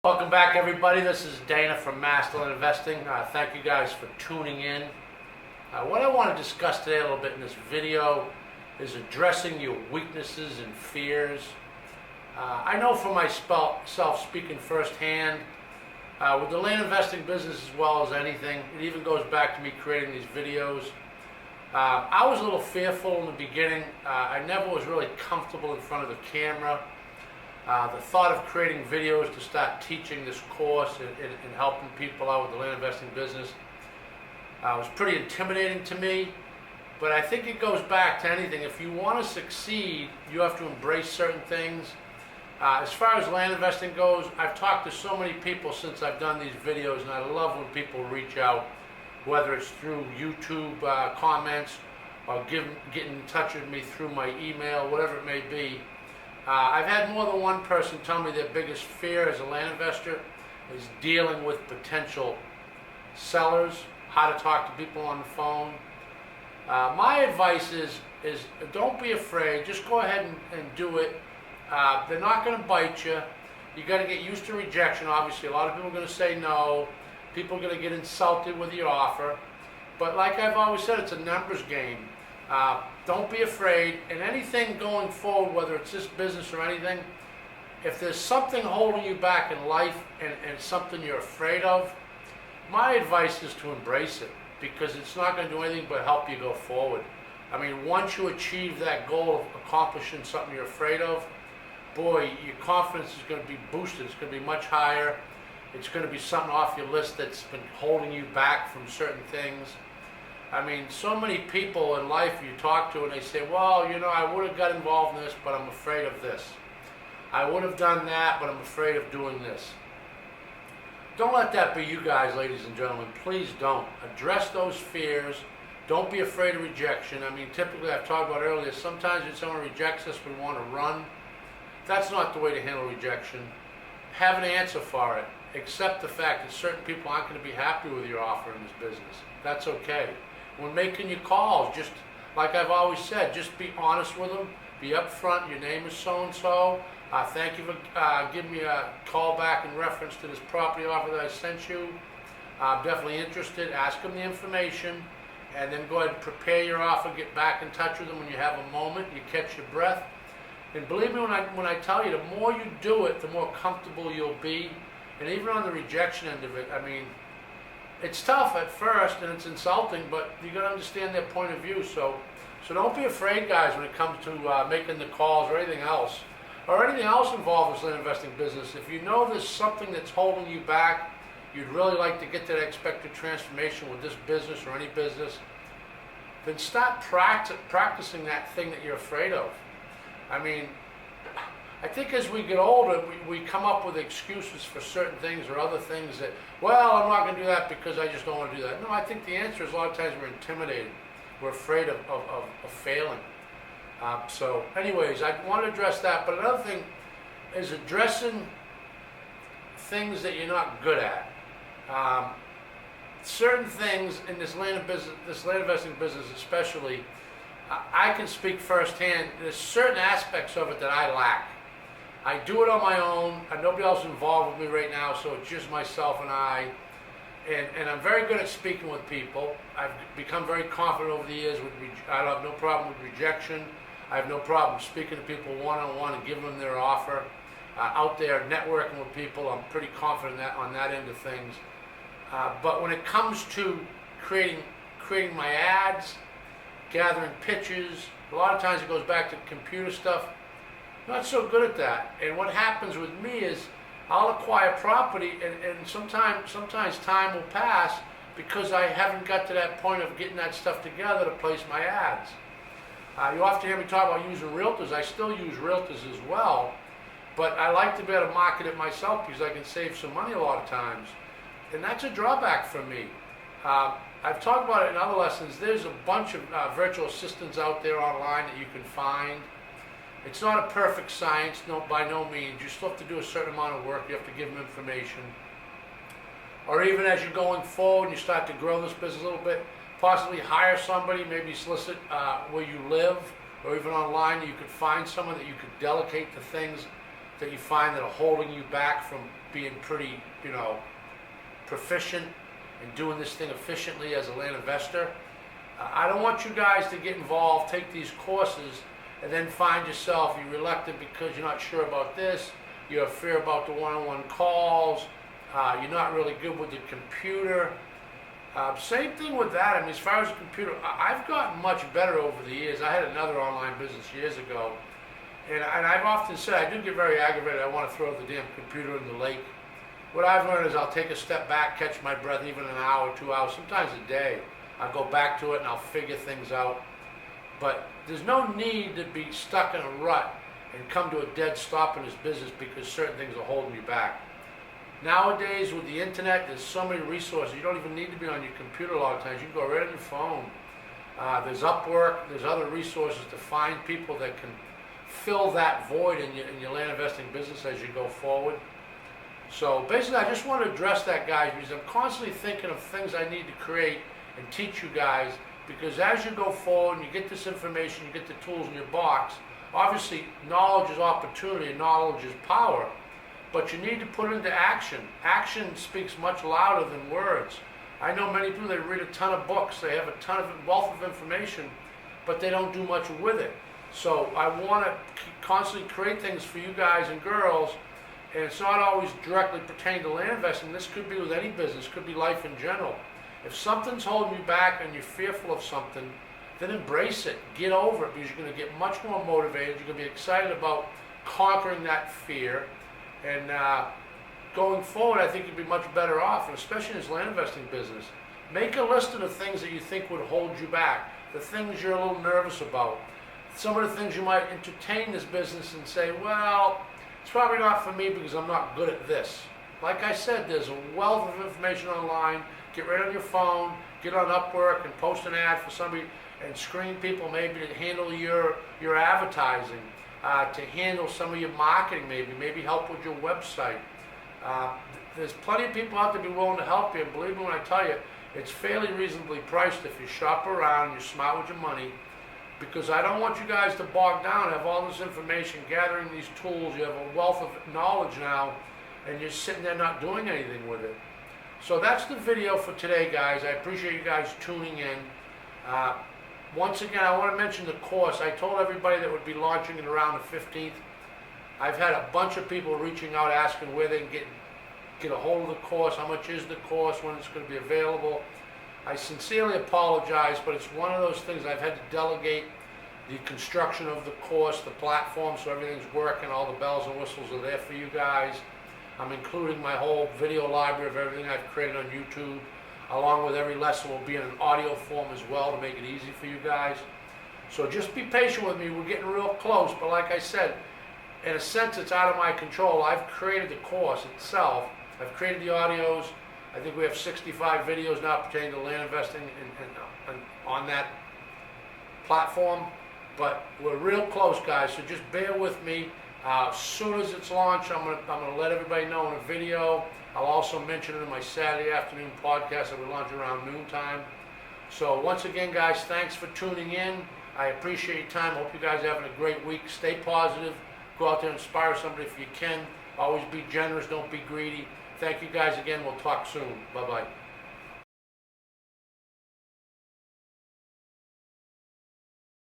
Welcome back, everybody. This is Dana from Standstill Investing. Thank you guys for tuning in. What I want to discuss today a little bit in this video is addressing your weaknesses and fears. I know for myself, speaking firsthand, with the land investing business as well as anything, it even goes back to me creating these videos. I was a little fearful in the beginning. I never was really comfortable in front of the camera. The thought of creating videos to start teaching this course and helping people out with the land investing business was pretty intimidating to me. But I think it goes back to anything. If you want to succeed, you have to embrace certain things. As far as land investing goes, I've talked to so many people since I've done these videos, and I love when people reach out, whether it's through YouTube comments or getting in touch with me through my email, whatever it may be. I've had more than one person tell me their biggest fear as a land investor is dealing with potential sellers, how to talk to people on the phone. My advice is don't be afraid. Just go ahead and do it. They're not going to bite you. You got to get used to rejection. Obviously, a lot of people are going to say no. People are going to get insulted with your offer. But like I've always said, it's a numbers game. Don't be afraid. And anything going forward, whether it's this business or anything, if there's something holding you back in life and something you're afraid of, my advice is to embrace it, because it's not going to do anything but help you go forward. I mean, once you achieve that goal of accomplishing something you're afraid of, boy, your confidence is going to be boosted. It's going to be much higher. It's going to be something off your list that's been holding you back from certain things. I mean, so many people in life you talk to and they say, well, you know, I would have got involved in this, but I'm afraid of this. I would have done that, but I'm afraid of doing this. Don't let that be you guys, ladies and gentlemen. Please don't. Address those fears. Don't be afraid of rejection. I mean, typically, I've talked about earlier, sometimes when someone rejects us, we want to run. That's not the way to handle rejection. Have an answer for it. Accept the fact that certain people aren't going to be happy with your offer in this business. That's okay. When making your calls, just like I've always said, just be honest with them. Be upfront. Your name is so-and-so. Thank you for giving me a call back in reference to this property offer that I sent you. I'm definitely interested. Ask them the information, and then go ahead and prepare your offer. Get back in touch with them when you have a moment. You catch your breath. And believe me when I tell you, the more you do it, the more comfortable you'll be. And even on the rejection end of it, I mean, it's tough at first and it's insulting, but you got to understand their point of view. So don't be afraid, guys, when it comes to making the calls or anything else involved with land investing business. If you know there's something that's holding you back, you'd really like to get to that expected transformation with this business or any business, then start practicing that thing that you're afraid of. I mean, I think as we get older, we come up with excuses for certain things or other things that, well, I'm not going to do that because I just don't want to do that. No, I think the answer is a lot of times we're intimidated. We're afraid of failing. So anyways, I want to address that. But another thing is addressing things that you're not good at. Certain things in this land investing business especially, I can speak firsthand. There's certain aspects of it that I lack. I do it on my own, and nobody else is involved with me right now, so it's just myself and I. And I'm very good at speaking with people. I've become very confident over the years. I have no problem with rejection. I have no problem speaking to people one-on-one and giving them their offer. Out there networking with people, I'm pretty confident on that end of things. But when it comes to creating my ads, gathering pitches, a lot of times it goes back to computer stuff. Not so good at that. And what happens with me is I'll acquire property and sometimes time will pass because I haven't got to that point of getting that stuff together to place my ads. You often hear me talk about using realtors. I still use realtors as well, but I like to be able to market it myself because I can save some money a lot of times. And that's a drawback for me. I've talked about it in other lessons. There's a bunch of virtual assistants out there online that you can find. It's not a perfect science, by no means. You still have to do a certain amount of work. You have to give them information. Or even as you're going forward and you start to grow this business a little bit, possibly hire somebody, maybe solicit where you live, or even online you could find someone that you could delegate the things that you find that are holding you back from being pretty, proficient in doing this thing efficiently as a land investor. I don't want you guys to get involved, take these courses, and then find yourself, you're reluctant because you're not sure about this, you have fear about the one-on-one calls, you're not really good with the computer. Same thing with that. I mean, as far as the computer, I've gotten much better over the years. I had another online business years ago, and I've often said I do get very aggravated. I want to throw the damn computer in the lake. What I've learned is I'll take a step back, catch my breath, even an hour, 2 hours, sometimes a day. I'll go back to it and I'll figure things out. But there's no need to be stuck in a rut and come to a dead stop in this business because certain things are holding you back. Nowadays with the internet, there's so many resources. You don't even need to be on your computer a lot of times. You can go right on your phone. There's Upwork, there's other resources to find people that can fill that void in your land investing business as you go forward. So basically I just want to address that, guys, because I'm constantly thinking of things I need to create and teach you guys, because as you go forward and you get this information, you get the tools in your box, obviously knowledge is opportunity and knowledge is power, but you need to put it into action. Action speaks much louder than words. I know many people that read a ton of books, they have a ton of wealth of information, but they don't do much with it. So I want to constantly create things for you guys and girls, and it's not always directly pertaining to land investing. This could be with any business, could be life in general. If something's holding you back and you're fearful of something, then embrace it, get over it, because you're going to get much more motivated, you're going to be excited about conquering that fear, and going forward I think you'd be much better off, and especially in this land investing business. Make a list of the things that you think would hold you back, the things you're a little nervous about, some of the things you might entertain this business and say, well, it's probably not for me because I'm not good at this. Like I said, there's a wealth of information online. Get right on your phone, get on Upwork and post an ad for somebody and screen people maybe to handle your advertising, to handle some of your marketing maybe help with your website. There's plenty of people out there be willing to help you, and believe me when I tell you, it's fairly reasonably priced if you shop around, you're smart with your money, because I don't want you guys to bog down, have all this information, gathering these tools, you have a wealth of knowledge now, and you're sitting there not doing anything with it. So that's the video for today, guys. I appreciate you guys tuning in. Once again, I want to mention the course. I told everybody that would be launching it around the 15th. I've had a bunch of people reaching out asking where they can get a hold of the course, how much is the course, when it's going to be available. I sincerely apologize, but it's one of those things I've had to delegate the construction of the course, the platform, so everything's working, all the bells and whistles are there for you guys. I'm including my whole video library of everything I've created on YouTube, along with every lesson will be in an audio form as well to make it easy for you guys. So just be patient with me, we're getting real close, but like I said, in a sense it's out of my control. I've created the course itself, I've created the audios. I think we have 65 videos now pertaining to land investing and on that platform, but we're real close, guys, so just bear with me. As soon as it's launched, I'm gonna let everybody know in a video. I'll also mention it in my Saturday afternoon podcast that we launch around noontime. So once again, guys, thanks for tuning in. I appreciate your time. Hope you guys are having a great week. Stay positive. Go out there and inspire somebody if you can. Always be generous. Don't be greedy. Thank you guys again. We'll talk soon. Bye-bye.